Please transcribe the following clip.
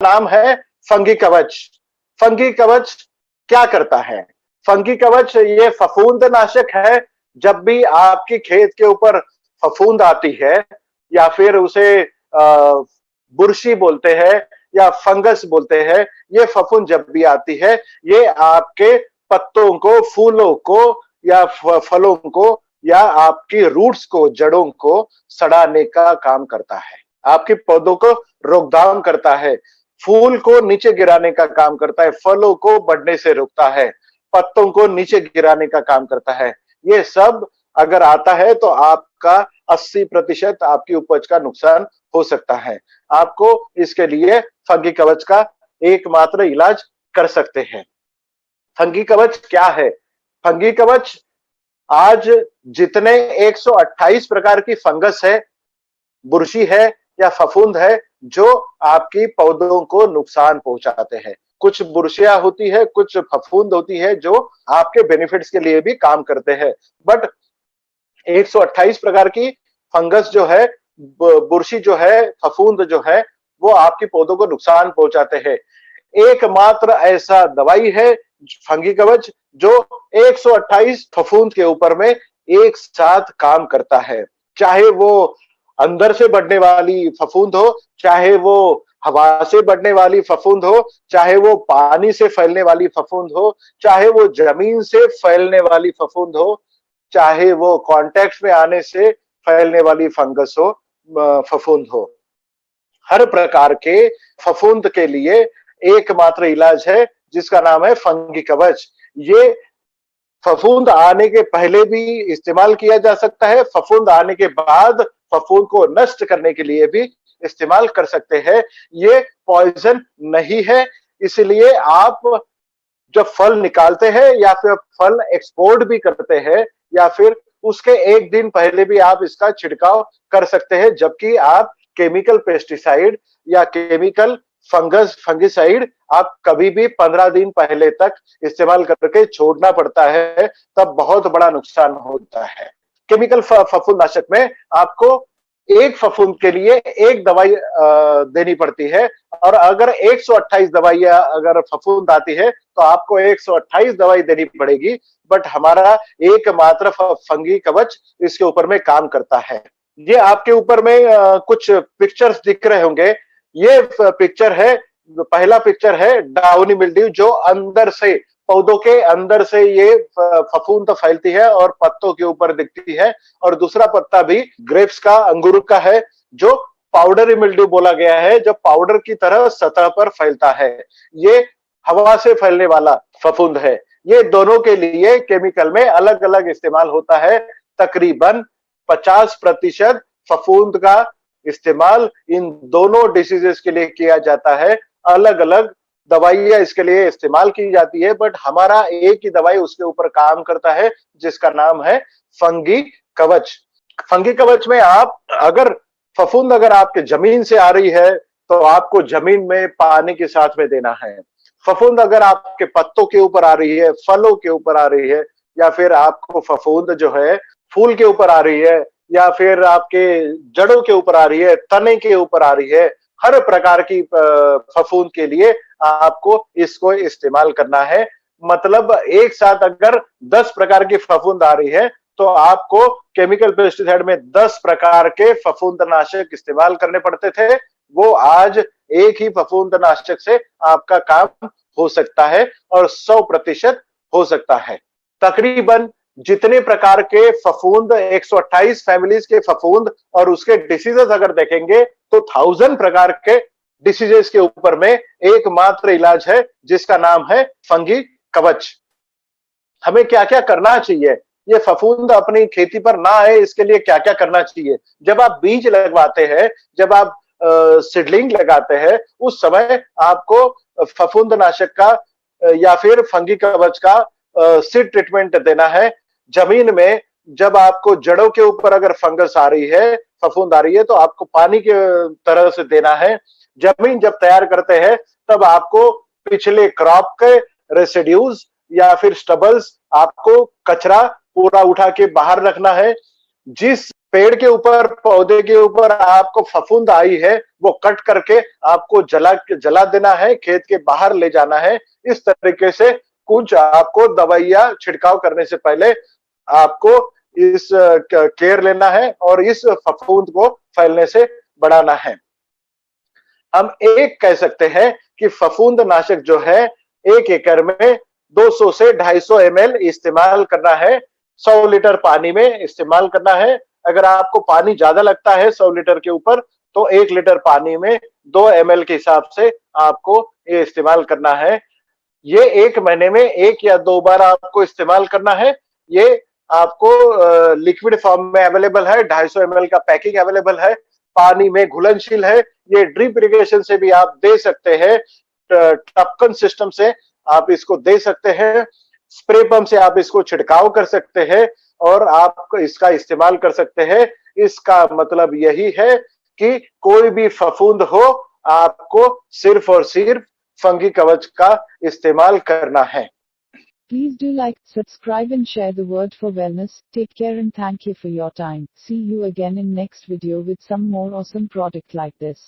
नाम है फंगी कवच। फंगी कवच क्या करता है? फंगी कवच ये फफूंदनाशक है। जब भी आपकी खेत के ऊपर फफूंद आती है या फिर उसे बुरशी बोलते हैं या फंगस बोलते हैं, ये फफूंद जब भी आती है, ये आपके पत्तों को, फूलों को या फलों को या आपकी रूट्स को, जड़ों को सड़ाने का काम करता है। आपके पौधों को रोकथाम करता है, फूल को नीचे गिराने का काम करता है, फलों को बढ़ने से रोकता है, पत्तों को नीचे गिराने का काम करता है। ये सब अगर आता है तो आपका 80% आपकी उपज का नुकसान हो सकता है। आपको इसके लिए फंगी कवच का एकमात्र इलाज कर सकते हैं। फंगी कवच क्या है? फंगी कवच आज जितने 128 प्रकार की फंगस है, बुरशी है या फफूंद है जो आपकी पौधों को नुकसान पहुंचाते हैं। कुछ बुरशियां होती है, कुछ फफूंद होती है जो आपके बेनिफिट्स के लिए भी काम करते हैं, बट 128 प्रकार की फंगस जो है, बुरशी जो है, फफूंद जो है, वो आपके पौधों को नुकसान पहुंचाते हैं। एकमात्र ऐसा दवाई है फंगी कवच जो 128 फफूंद के ऊपर में एक साथ काम करता है। चाहे वो अंदर से बढ़ने वाली फफूंद हो, चाहे वो हवा से बढ़ने वाली फफूंद हो, चाहे वो पानी से फैलने वाली फफूंद हो, चाहे वो जमीन से फैलने वाली फफूंद हो, चाहे वो कांटेक्ट में आने से फैलने वाली फंगस हो, फफूंद हो। हर प्रकार के फफूंद के लिए एकमात्र इलाज है जिसका नाम है फंगी कवच। ये फफूंद आने के पहले भी इस्तेमाल किया जा सकता है, फफूंद आने के बाद फफूंद को नष्ट करने के लिए भी इस्तेमाल कर सकते हैं। ये पॉइजन नहीं है, इसलिए आप जब फल निकालते हैं या फिर फल एक्सपोर्ट भी करते हैं या फिर उसके एक दिन पहले भी आप इसका छिड़काव कर सकते हैं, जबकि आप केमिकल पेस्टिसाइड या केमिकल फंगिसाइड आप कभी भी 15 दिन पहले तक इस्तेमाल करके छोड़ना पड़ता है, तब बहुत बड़ा नुकसान होता है। केमिकल फफूंदनाशक में आपको एक फफूंद के लिए एक दवाई देनी पड़ती है, और अगर 128 दवाइयां अगर फफूंद आती है तो आपको 128 दवाई देनी पड़ेगी। बट हमारा एकमात्र फंगी कवच इसके ऊपर में काम करता है। ये आपके ऊपर में कुछ पिक्चर्स दिख रहे होंगे। ये पिक्चर है, पहला पिक्चर है डाउनी मिल्ड्यू, जो अंदर से, पौधों के अंदर से ये फफूंद तो फैलती है और पत्तों के ऊपर दिखती है। और दूसरा पत्ता भी ग्रेप्स का, अंगूर का है, जो पाउडरी मिल्ड्यू बोला गया है, जो पाउडर की तरह सतह पर फैलता है। ये हवा से फैलने वाला फफूंद है। ये दोनों के लिए केमिकल में अलग अलग इस्तेमाल होता है। तकरीबन 50% फफूंद का इस्तेमाल इन दोनों डिसीजेस के लिए किया जाता है। अलग अलग दवाइयां इसके लिए इस्तेमाल की जाती है, बट हमारा एक ही दवाई उसके ऊपर काम करता है जिसका नाम है फंगी कवच। फंगी कवच में आप अगर फफूंद अगर आपके जमीन से आ रही है तो आपको जमीन में पानी के साथ में देना है। फफूंद अगर आपके पत्तों के ऊपर आ रही है, फलों के ऊपर आ रही है, या फिर आपको फफूंद जो है फूल के ऊपर आ रही है, या फिर आपके जड़ों के ऊपर आ रही है, तने के ऊपर आ रही है, हर प्रकार की फफूंद के लिए आपको इसको इस्तेमाल करना है। मतलब एक साथ अगर 10 प्रकार की फफूंद आ रही है तो आपको केमिकल पेस्टिसाइड में 10 प्रकार के फफूंदनाशक इस्तेमाल करने पड़ते थे। वो आज एक ही फफूंदनाशक से आपका काम हो सकता है और 100% हो सकता है। तकरीबन जितने प्रकार के फफूंद, 128 फैमिलीज के फफूंद और उसके डिसीजेस अगर देखेंगे तो 1000 प्रकार के डिसीजेस के ऊपर में एकमात्र इलाज है जिसका नाम है फंगी कवच। हमें क्या क्या करना चाहिए ये फफूंद अपनी खेती पर ना आए, इसके लिए क्या क्या करना चाहिए? जब आप बीज लगवाते हैं, जब आप सीडलिंग लगाते हैं, उस समय आपको फफूंदनाशक का या फिर फंगी कवच का सीड ट्रीटमेंट देना है। जमीन में जब आपको जड़ों के ऊपर अगर फंगस आ रही है, फफूंद आ रही है, तो आपको पानी के तरह से देना है। जमीन जब तैयार करते हैं तब आपको पिछले क्रॉप के रेसिड्यूज या फिर स्टबल्स, आपको कचरा पूरा उठा के बाहर रखना है। जिस पेड़ के ऊपर, पौधे के ऊपर आपको फफूंद आई है, वो कट करके आपको जला देना है, खेत के बाहर ले जाना है। इस तरीके से कुछ आपको दवाइयां छिड़काव करने से पहले आपको इस केयर लेना है और इस फफूंद को फैलने से बढ़ाना है। हम एक कह सकते हैं कि फफूंद नाशक जो है 1 एकड़ में 200 से 250 ml इस्तेमाल करना है, 100 लीटर पानी में इस्तेमाल करना है। अगर आपको पानी ज्यादा लगता है 100 लीटर के ऊपर, तो 1 लीटर पानी में 2 ml के हिसाब से आपको ये इस्तेमाल करना है। ये 1 महीने में 1 या 2 बार आपको इस्तेमाल करना है। ये आपको लिक्विड फॉर्म में अवेलेबल है, 250 ml का पैकिंग अवेलेबल है, पानी में घुलनशील है। ये ड्रिप इरिगेशन से भी आप दे सकते हैं, टपकन सिस्टम से आप इसको दे सकते हैं, स्प्रे पंप से आप इसको छिड़काव कर सकते हैं और आप इसका इस्तेमाल कर सकते हैं। इसका मतलब यही है कि कोई भी फफूंद हो, आपको सिर्फ और सिर्फ फंगी कवच का इस्तेमाल करना है। Please do like, subscribe and share the word for wellness. Take care and thank you for your time. See you again in next video with some more awesome product like this.